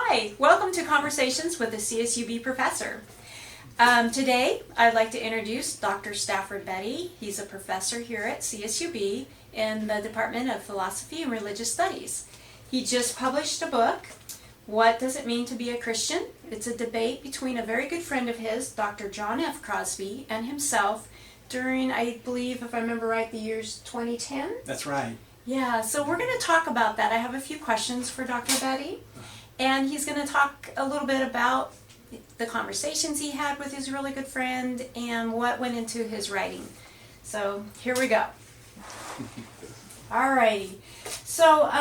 Hi, welcome to Conversations with the CSUB Professor. Today, I'd like to introduce Dr. Stafford Betty. He's a professor here at CSUB in the Department of Philosophy and Religious Studies. He just published a book, What Does It Mean to Be a Christian? It's a debate between a very good friend of his, Dr. John F. Crosby, and himself during, I believe, if I remember right, the years 2010? That's right. Yeah, so we're going to talk about that. I have a few questions for Dr. Betty, and he's going to talk a little bit about the conversations he had with his really good friend and what went into his writing. So here we go. Alrighty. So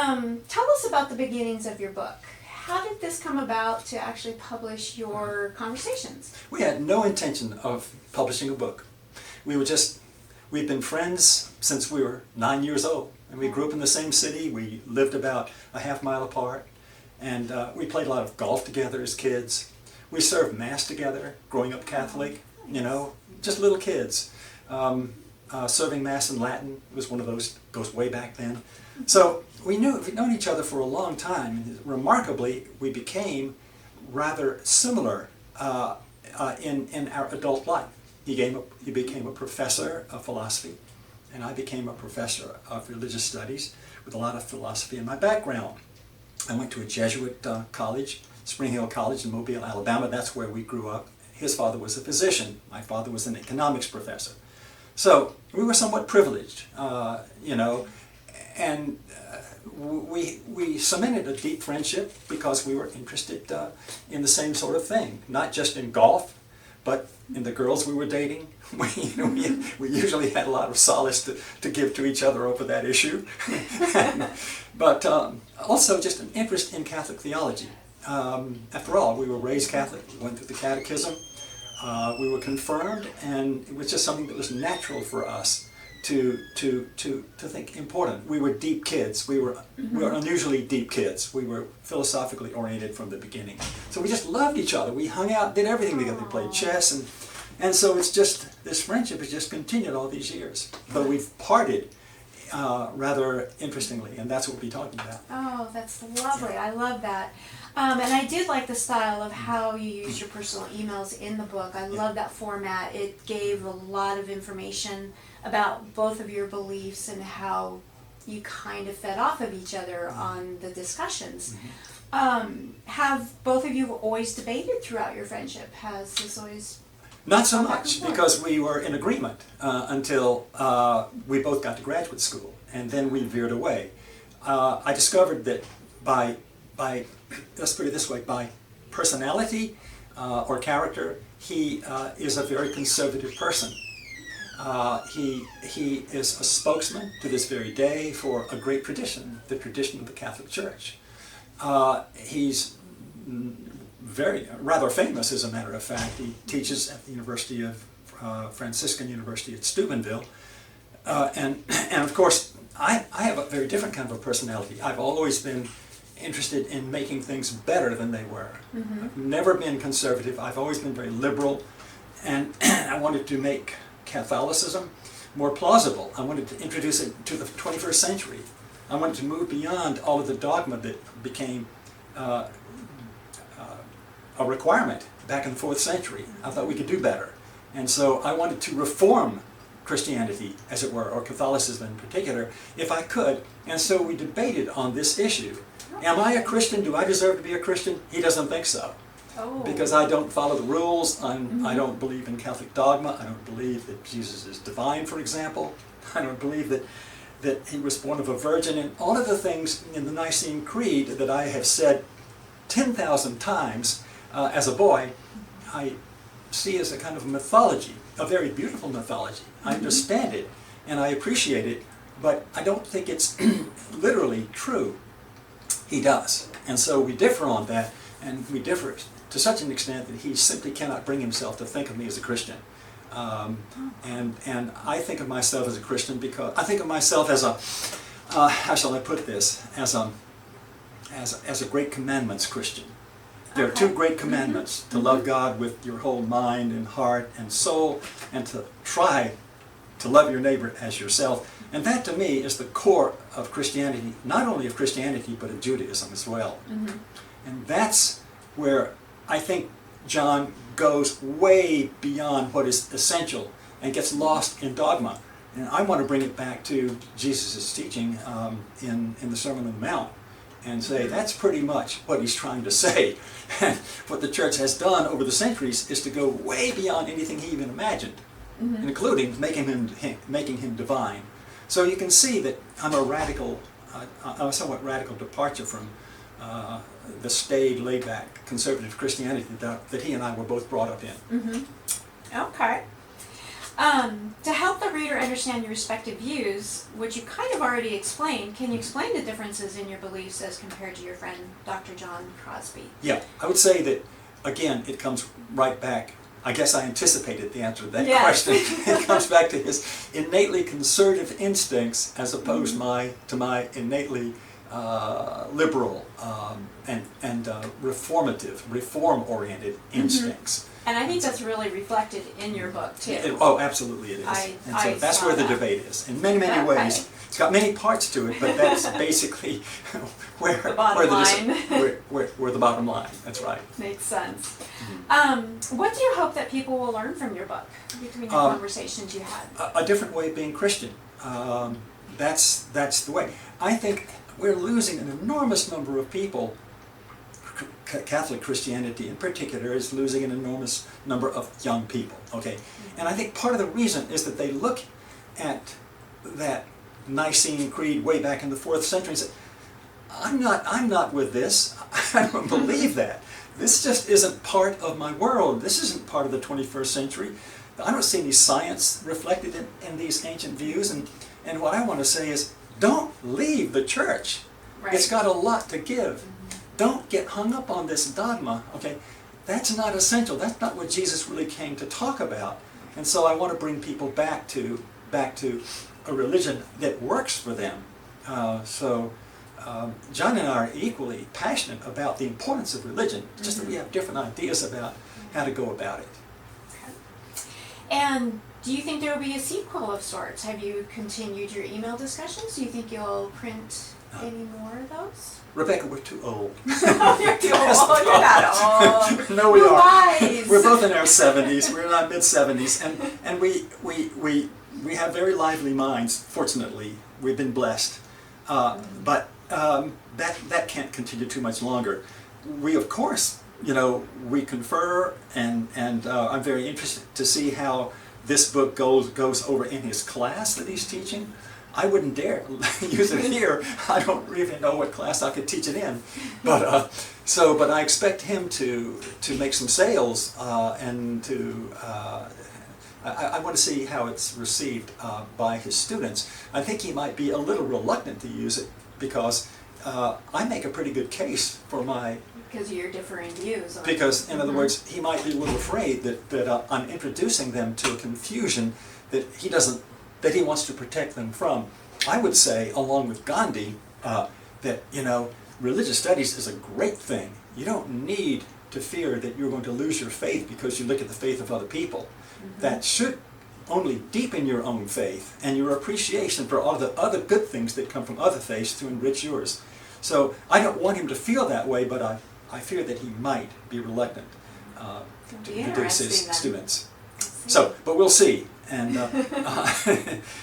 tell us about the beginnings of your book. How did this come about to actually publish your conversations? We had no intention of publishing a book. We've been friends since we were 9 years old. And we grew up in the same city. We lived about a half-mile apart. And we played a lot of golf together as kids. We served Mass together, growing up Catholic, you know, just little kids. Serving Mass in Latin was one of those, goes way back then. So we'd known each other for a long time. And remarkably, we became rather similar in our adult life. He became a professor of philosophy, and I became a professor of religious studies with a lot of philosophy in my background. I went to a Jesuit college, Spring Hill College in Mobile, Alabama. That's where we grew up. His father was a physician. My father was an economics professor. So we were somewhat privileged, you know, and we cemented a deep friendship because we were interested in the same sort of thing, not just in golf, but in the girls we were dating. We usually had a lot of solace to give to each other over that issue. But also just an interest in Catholic theology. After all, we were raised Catholic. We went through the catechism. We were confirmed, and it was just something that was natural for us to think important. We were deep kids. We were unusually deep kids. We were philosophically oriented from the beginning. So we just loved each other. We hung out, did everything together. We played chess, and so it's just, this friendship has just continued all these years. But we've parted rather interestingly, and that's what we'll be talking about. Oh, that's lovely. I love that. And I did like the style of how you used your personal emails in the book. I love that format. It gave a lot of information about both of your beliefs and how you kind of fed off of each other on the discussions. Have both of you always debated throughout your friendship? Has this always... Not so much, because we were in agreement until we both got to graduate school, and then we veered away. I discovered that by let's put it this way, by personality or character, he is a very conservative person. He is a spokesman to this very day for a great tradition, the tradition of the Catholic Church. He's rather famous, as a matter of fact. He teaches at the University of Franciscan University at Steubenville, and of course I have a very different kind of a personality. I've always been interested in making things better than they were. I've never been conservative. I've always been very liberal, and I wanted to make Catholicism more plausible. I wanted to introduce it to the 21st century. I wanted to move beyond all of the dogma that became a requirement back in the 4th century. I thought we could do better. And so I wanted to reform Christianity, as it were, or Catholicism in particular, if I could. And so we debated on this issue. Am I a Christian? Do I deserve to be a Christian? He doesn't think so. Oh. Because I don't follow the rules. I don't believe in Catholic dogma. I don't believe that Jesus is divine, for example. I don't believe that he was born of a virgin. And all of the things in the Nicene Creed that I have said 10,000 times as a boy, I see as a kind of mythology, a very beautiful mythology. I understand it and I appreciate it, but I don't think it's literally true. He does. And so we differ on that, and we differ to such an extent that he simply cannot bring himself to think of me as a Christian. And I think of myself as a Christian because I think of myself as a, how shall I put this, as a great commandments Christian. There are two great commandments: to love God with your whole mind and heart and soul, and to try to love your neighbor as yourself. And that to me is the core of Christianity, not only of Christianity, but of Judaism as well. And that's where I think John goes way beyond what is essential and gets lost in dogma. And I want to bring it back to Jesus' teaching in the Sermon on the Mount and say that's pretty much what he's trying to say. And what the church has done over the centuries is to go way beyond anything he even imagined, including making him divine. So you can see that I'm a somewhat radical departure from the staid, laid-back, conservative Christianity that he and I were both brought up in. Okay. To help the reader understand your respective views, which you kind of already explained, can you explain the differences in your beliefs as compared to your friend Dr. John Crosby? Yeah, I would say that, again, it comes right back. I guess I anticipated the answer to that question. It comes back to his innately conservative instincts as opposed to my innately liberal and reform-oriented instincts. And I think that's really reflected in your book, too. Oh, absolutely it is. And so that's where the debate is. In many, many ways. It's got many parts to it, but that's basically where the bottom line. That's right. Makes sense. What do you hope that people will learn from your book, between the conversations you had? A different way of being Christian. That's the way. I think we're losing an enormous number of people. Catholic Christianity in particular is losing an enormous number of young people, okay? And I think part of the reason is that they look at that Nicene Creed way back in the 4th century and say, I'm not with this. I don't believe that. This just isn't part of my world. This isn't part of the 21st century. I don't see any science reflected in these ancient views, and what I want to say is, don't leave the church. Right. It's got a lot to give. Don't get hung up on this dogma, okay? That's not essential. That's not what Jesus really came to talk about. And so I want to bring people back to a religion that works for them. John and I are equally passionate about the importance of religion, just that we have different ideas about how to go about it. Okay. And do you think there will be a sequel of sorts? Have you continued your email discussions? Do you think you'll print any more of those? Rebecca, we're too old. You're too old. You're not old. No, we You're are. wise. We're both in our 70s. We're in our mid-70s, and we have very lively minds. Fortunately, we've been blessed, but that can't continue too much longer. We, of course, we confer, and I'm very interested to see how this book goes over in his class that he's teaching. I wouldn't dare use it here. I don't even know what class I could teach it in. But I expect him to make some sales and to. I want to see how it's received by his students. I think he might be a little reluctant to use it because I make a pretty good case for my. Because of your differing views. Because, in other words, he might be a little afraid that I'm introducing them to a confusion that he wants to protect them from. I would say, along with Gandhi, that religious studies is a great thing. You don't need to fear that you're going to lose your faith because you look at the faith of other people. That should only deepen your own faith and your appreciation for all the other good things that come from other faiths to enrich yours. So I don't want him to feel that way, but I fear that he might be reluctant to introduce his students. So, but we'll see. And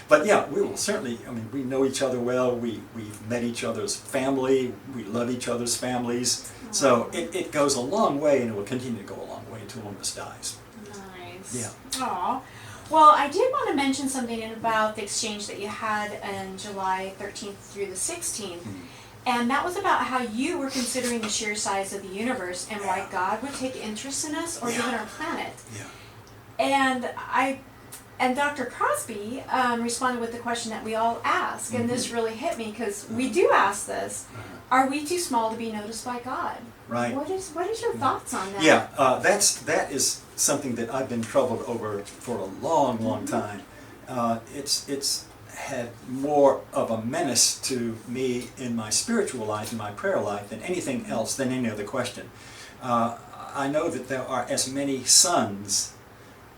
but yeah, we will certainly. I mean, we know each other well. We've met each other's family. We love each other's families. So it goes a long way, and it will continue to go a long way until one of us dies. Nice. Yeah. Aw. Well, I did want to mention something about the exchange that you had on July 13th through the 16th. And that was about how you were considering the sheer size of the universe and why God would take interest in us or even our planet. Yeah. And Dr. Crosby responded with the question that we all ask, and this really hit me because we do ask this: are we too small to be noticed by God? Right. What is your thoughts on that? Yeah, that is something that I've been troubled over for a long, long time. It's had more of a menace to me in my spiritual life, in my prayer life, than anything else, than any other question. I know that there are as many suns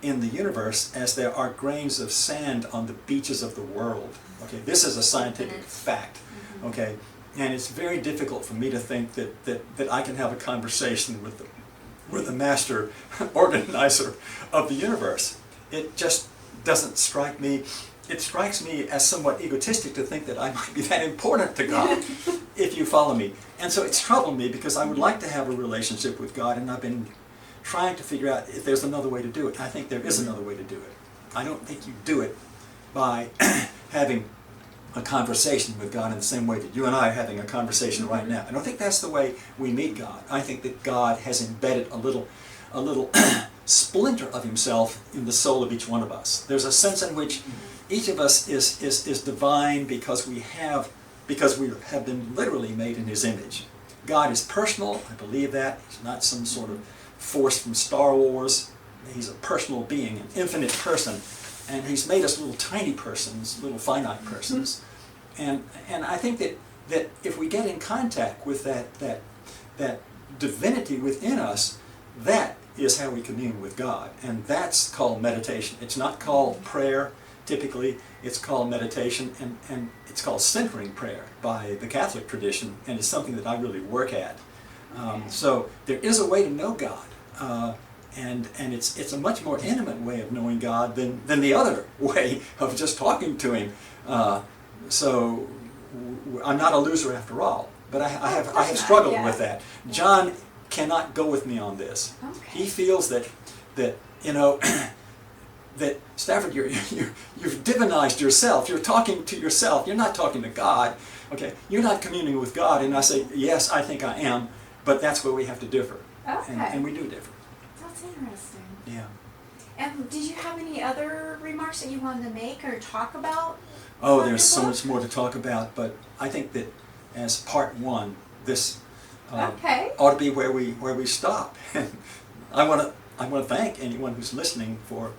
in the universe as there are grains of sand on the beaches of the world. Okay, this is a scientific fact. Okay, And it's very difficult for me to think that I can have a conversation with the master organizer of the universe. It just doesn't strike me. It strikes me as somewhat egotistic to think that I might be that important to God, if you follow me. And so it's troubled me because I would like to have a relationship with God, and I've been trying to figure out if there's another way to do it. I think there is another way to do it. I don't think you do it by having a conversation with God in the same way that you and I are having a conversation right now. I don't think that's the way we meet God. I think that God has embedded a little splinter of himself in the soul of each one of us. There's a sense in which each of us is divine because we have been literally made in his image. God is personal, I believe that. He's not some sort of force from Star Wars. He's a personal being, an infinite person. And he's made us little tiny persons, little finite persons. And I think that if we get in contact with that divinity within us, that is how we commune with God. And that's called meditation. It's not called prayer, typically. It's called meditation, and it's called centering prayer by the Catholic tradition, and it's something that I really work at. So there is a way to know God. And it's a much more intimate way of knowing God than the other way of just talking to him. So I'm not a loser after all, but I have struggled with that. John cannot go with me on this. Okay. He feels that you know that Stafford, you've divinized yourself. You're talking to yourself. You're not talking to God. Okay, you're not communing with God. And I say, yes, I think I am, but that's where we have to differ. Okay. And we do differ. That's interesting. Yeah. And did you have any other remarks that you wanted to make or talk about? Oh, about there's your so book? much more to talk about, but I think that as part one, this Okay. ought to be where we stop. And I want to thank anyone who's listening for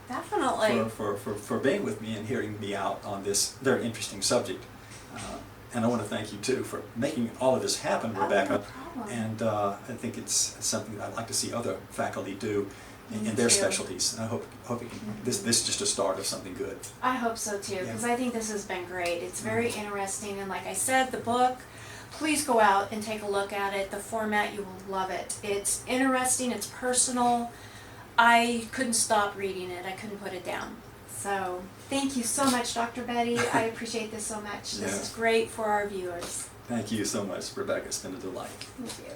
Definitely. for being with me and hearing me out on this very interesting subject. And I want to thank you too for making all of this happen, Rebecca. No problem. And I think it's something that I'd like to see other faculty do in Me their too. specialties. And I hope this is just a start of something good. I hope so too, Yeah. because I think this has been great. It's very interesting, and like I said, the book, please go out and take a look at it. The format, you will love it. It's interesting, it's personal. I couldn't stop reading it. I couldn't put it down. So thank you so much, Dr. Betty. I appreciate this so much. This Yeah. is great for our viewers. Thank you so much, Rebecca. It's been a delight. Thank you.